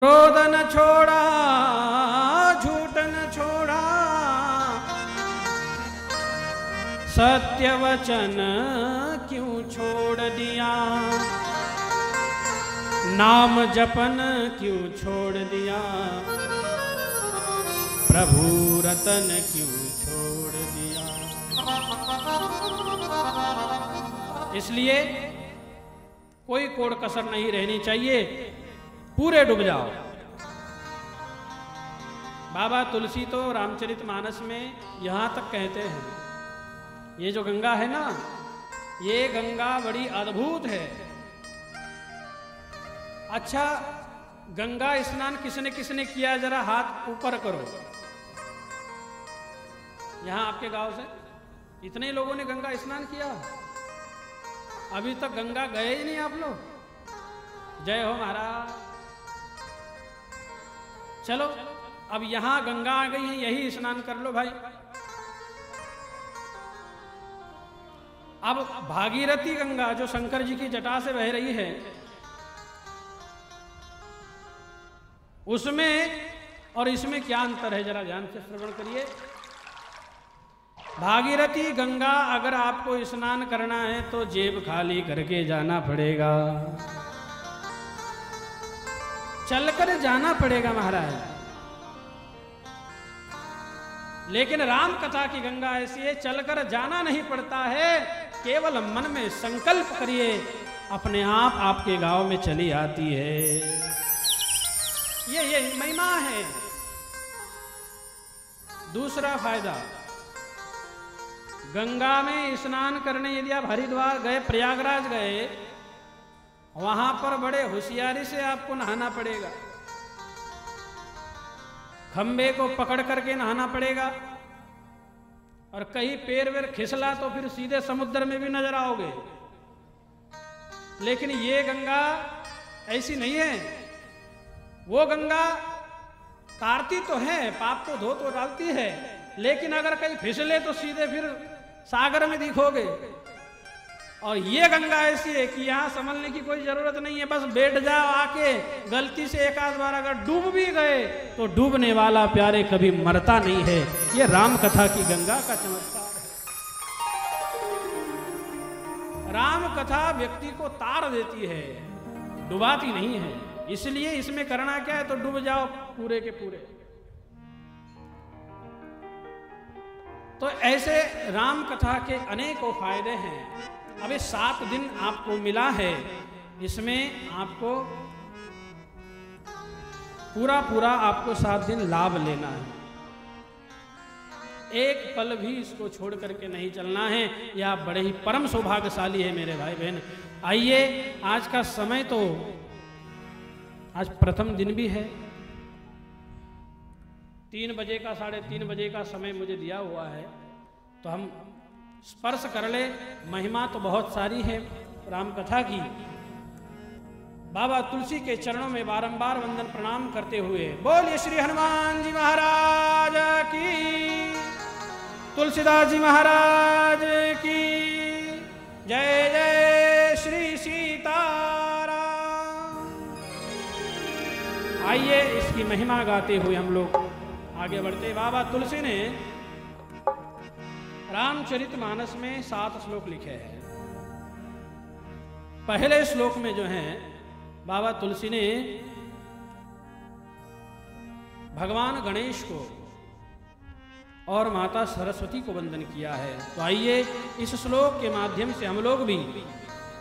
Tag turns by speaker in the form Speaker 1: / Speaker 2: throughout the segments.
Speaker 1: क्रोध न छोड़ा, झूठ न छोड़ा, सत्य वचन क्यों छोड़ दिया, नाम जपन क्यों छोड़ दिया, प्रभु रतन क्यों छोड़ दिया। इसलिए कोई कोड़ कसर नहीं रहनी चाहिए, पूरे डूब जाओ। बाबा तुलसी तो रामचरितमानस में यहां तक कहते हैं, ये जो गंगा है ना, ये गंगा बड़ी अद्भुत है। अच्छा, गंगा स्नान किसने किसने किया, जरा हाथ ऊपर करो। यहां आपके गांव से इतने लोगों ने गंगा स्नान किया, अभी तक गंगा गए ही नहीं आप लोग। जय हो महाराज। चलो अब यहां गंगा आ गई है, यही स्नान कर लो भाई। अब भागीरथी गंगा जो शंकर जी की जटा से बह रही है, उसमें और इसमें क्या अंतर है, जरा ध्यान से श्रवण करिए। भागीरथी गंगा अगर आपको स्नान करना है तो जेब खाली करके जाना पड़ेगा, चलकर जाना पड़ेगा महाराज। लेकिन राम कथा की गंगा ऐसी है, चलकर जाना नहीं पड़ता है, केवल मन में संकल्प करिए, अपने आप आपके गांव में चली आती है। ये महिमा है। दूसरा फायदा, गंगा में स्नान करने यदि आप हरिद्वार गए, प्रयागराज गए, वहां पर बड़े होशियारी से आपको नहाना पड़ेगा, खंबे को पकड़ करके नहाना पड़ेगा, और कहीं पैर वेर खिसला तो फिर सीधे समुद्र में भी नजर आओगे। लेकिन ये गंगा ऐसी नहीं है। वो गंगा तारती तो है, पाप को धो तो डालती है, लेकिन अगर कहीं फिसले तो सीधे फिर सागर में दिखोगे। और ये गंगा ऐसी है कि यहां संभलने की कोई जरूरत नहीं है, बस बैठ जाओ आके। गलती से एक आध बार अगर डूब भी गए तो डूबने वाला प्यारे कभी मरता नहीं है। ये राम कथा की गंगा का चमत्कार है। राम कथा व्यक्ति को तार देती है, डुबाती नहीं है। इसलिए इसमें करना क्या है, तो डूब जाओ पूरे के पूरे। तो ऐसे राम कथा के अनेकों फायदे हैं। अब 7 दिन आपको मिला है, इसमें आपको पूरा आपको 7 दिन लाभ लेना है। एक पल भी इसको छोड़ करके नहीं चलना है। यह बड़े ही परम सौभाग्यशाली है मेरे भाई बहन। आइए, आज का समय तो आज प्रथम दिन भी है। 3 बजे का 3:30 बजे का समय मुझे दिया हुआ है, तो हम स्पर्श कर ले। महिमा तो बहुत सारी है राम कथा की। बाबा तुलसी के चरणों में बारंबार वंदन प्रणाम करते हुए बोलिए श्री हनुमान जी महाराज की, तुलसीदास जी महाराज की जय। जय श्री सीताराम। आइए इसकी महिमा गाते हुए हम लोग आगे बढ़ते। बाबा तुलसी ने रामचरितमानस में 7 श्लोक लिखे हैं। पहले श्लोक में जो है, बाबा तुलसी ने भगवान गणेश को और माता सरस्वती को वंदन किया है। तो आइए इस श्लोक के माध्यम से हम लोग भी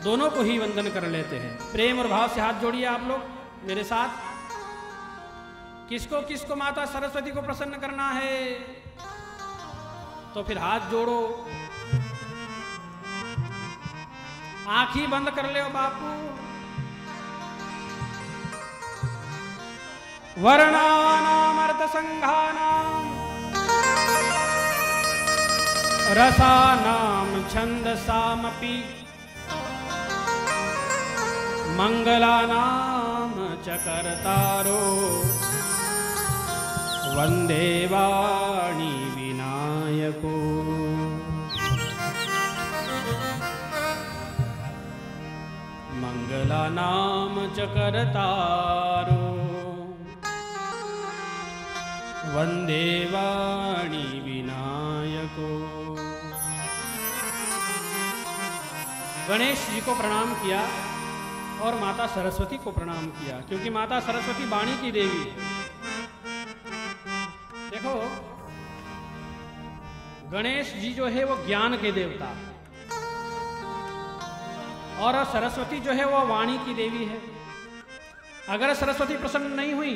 Speaker 1: दोनों को ही वंदन कर लेते हैं। प्रेम और भाव से हाथ जोड़िए आप लोग मेरे साथ। किसको किसको माता सरस्वती को प्रसन्न करना है, तो फिर हाथ जोड़ो, आंखी बंद कर ले बापू। वर्णानाम अर्थ संघानाम रसानाम छंदसामपि मंगलानाम च कर्तारो वंदे वाणी विनायको। मंगलानाम च कर्तारो वंदे वाणी विनायको। गणेश जी को प्रणाम किया और माता सरस्वती को प्रणाम किया, क्योंकि माता सरस्वती वाणी की देवी है। देखो, गणेश जी जो है वो ज्ञान के देवता और सरस्वती जो है वो वाणी की देवी है। अगर सरस्वती प्रसन्न नहीं हुई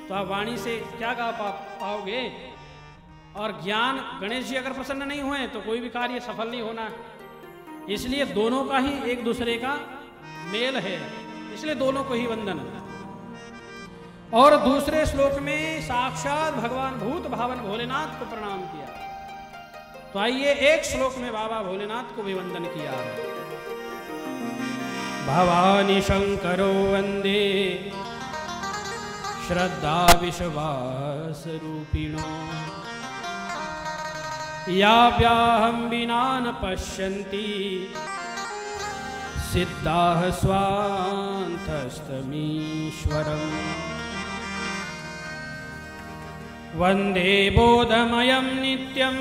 Speaker 1: तो आप वाणी से क्या गा पाओगे, और ज्ञान गणेश जी अगर प्रसन्न नहीं हुए तो कोई भी कार्य सफल नहीं होना। इसलिए दोनों का ही एक दूसरे का मेल है, इसलिए दोनों को ही वंदन। और दूसरे श्लोक में साक्षात भगवान भूत भावन भोलेनाथ को प्रणाम किया। तो आइए एक श्लोक में बाबा भोलेनाथ को भी वंदन किया। भवानी शंकरो वंदे श्रद्धा विश्वास रूपिणो, याभ्याहं विना न पश्यन्ति सिद्धाः स्वान्तस्तमीश्वरम्। वन्दे बोधमयं नित्यं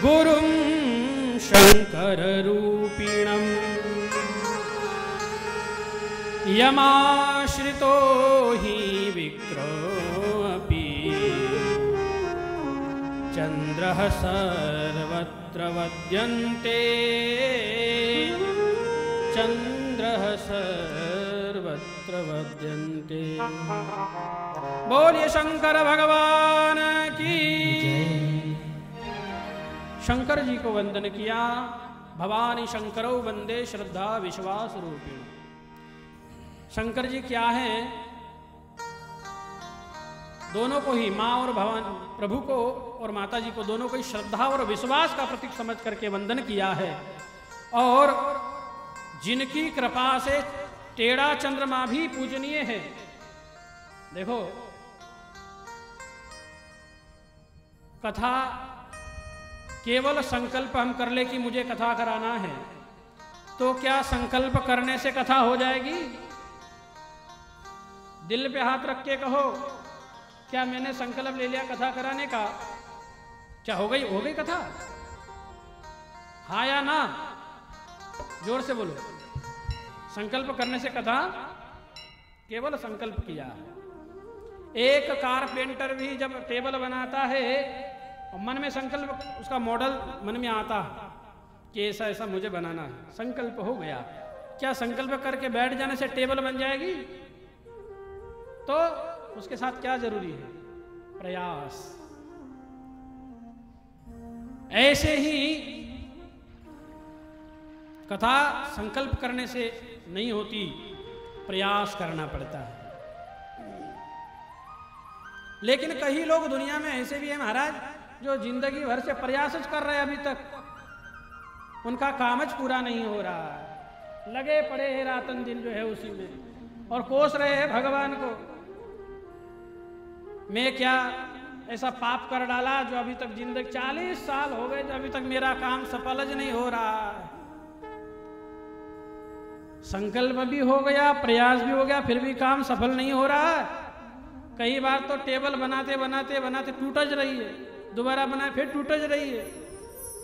Speaker 1: गुरुं शङ्कररूपिणम्। यमाश्रितो हि विक्रोऽपि चन्द्रः सर्वत्र वद्यन्ते, चन्द्रः सर्वत्र वद्यन्ते। बोलिए शंकर भगवान की। शंकर जी को वंदन किया। भवानी शंकरो वंदे श्रद्धा विश्वास रूपिण। शंकर जी क्या हैं? दोनों को ही, माँ और भगवान प्रभु को और माता जी को, दोनों को ही श्रद्धा और विश्वास का प्रतीक समझ करके वंदन किया है। और जिनकी कृपा से टेढ़ा चंद्रमा भी पूजनीय है। देखो, कथा केवल संकल्प हम कर ले कि मुझे कथा कराना है, तो क्या संकल्प करने से कथा हो जाएगी? दिल पे हाथ रख के कहो, क्या मैंने संकल्प ले लिया कथा कराने का, क्या हो गई कथा? हाँ या ना? जोर से बोलो। संकल्प करने से कथा, केवल संकल्प किया। एक कारपेंटर भी जब टेबल बनाता है और मन में संकल्प, उसका मॉडल मन में आता कि ऐसा ऐसा मुझे बनाना है, संकल्प हो गया। क्या संकल्प करके बैठ जाने से टेबल बन जाएगी? तो उसके साथ क्या जरूरी है? प्रयास। ऐसे ही कथा संकल्प करने से नहीं होती, प्रयास करना पड़ता है। लेकिन कई लोग दुनिया में ऐसे भी हैं महाराज, जो जिंदगी भर से प्रयास कर रहे हैं, अभी तक उनका कामज पूरा नहीं हो रहा है, लगे पड़े हैं रातन दिन जो है उसी में, और कोस रहे हैं भगवान को, मैं क्या ऐसा पाप कर डाला जो अभी तक जिंदगी 40 साल हो गए, जो अभी तक मेरा काम सफल ज नहीं हो रहा है। संकल्प भी हो गया, प्रयास भी हो गया, फिर भी काम सफल नहीं हो रहा है। कई बार तो टेबल बनाते बनाते बनाते टूट ज रही है, दोबारा बनाए फिर टूट ज रही है।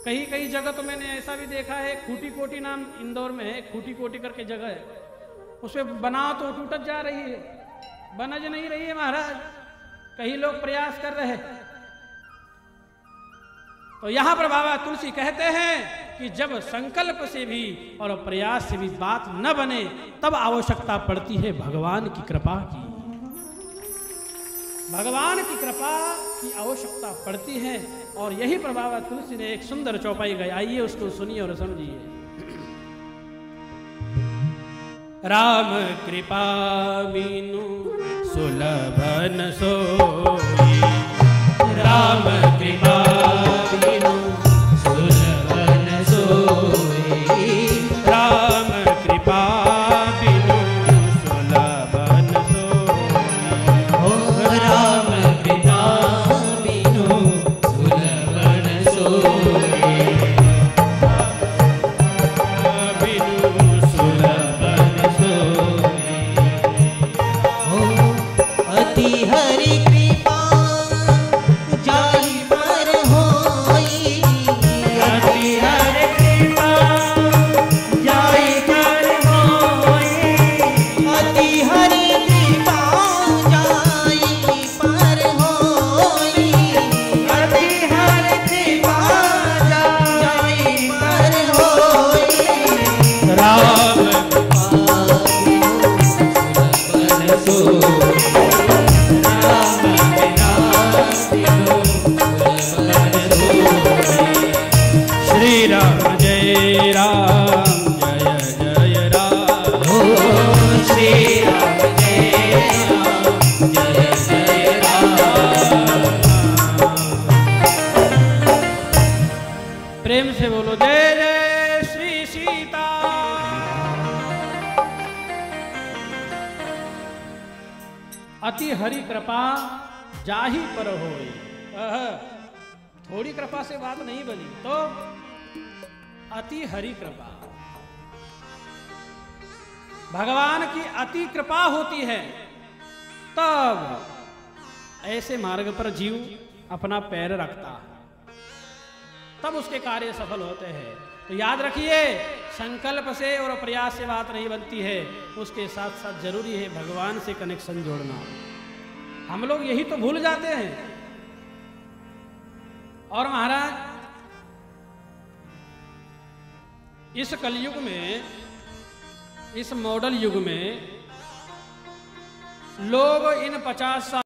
Speaker 1: कई जगह तो मैंने ऐसा भी देखा है, खूटी कोटी नाम इंदौर में है, खूटी कोटी करके जगह है, उसमें बनाओ तो टूट जा रही है, बन ज नहीं रही है महाराज। कई लोग प्रयास कर रहे हैं। तो यहां पर बाबा तुलसी कहते हैं कि जब संकल्प से भी और प्रयास से भी बात न बने, तब आवश्यकता पड़ती है भगवान की कृपा की। भगवान की कृपा की आवश्यकता पड़ती है। और यही पर बाबा तुलसी ने एक सुंदर चौपाई गाई, आइए उसको सुनिए और समझिए। राम कृपा बिनु सुलभ न सोई, राम कृपा बिनु सुलभ न सोई, राम कृपा बिनु सुलभ न सोई, ओ राम कृपा बिनु सुलभ न सोई, बिनु सुलभ न सोई, ओ अति अति हरि कृपा जाहि पर होई। थोड़ी कृपा से बात नहीं बनी, तो अति हरि कृपा, भगवान की अति कृपा होती है, तब ऐसे मार्ग पर जीव अपना पैर रखता है, तब उसके कार्य सफल होते हैं। तो याद रखिए, संकल्प से और प्रयास से बात नहीं बनती है, उसके साथ साथ जरूरी है भगवान से कनेक्शन जोड़ना। हम लोग यही तो भूल जाते हैं। और महाराज, इस कलयुग में, इस मॉडल युग में लोग इन 50 साल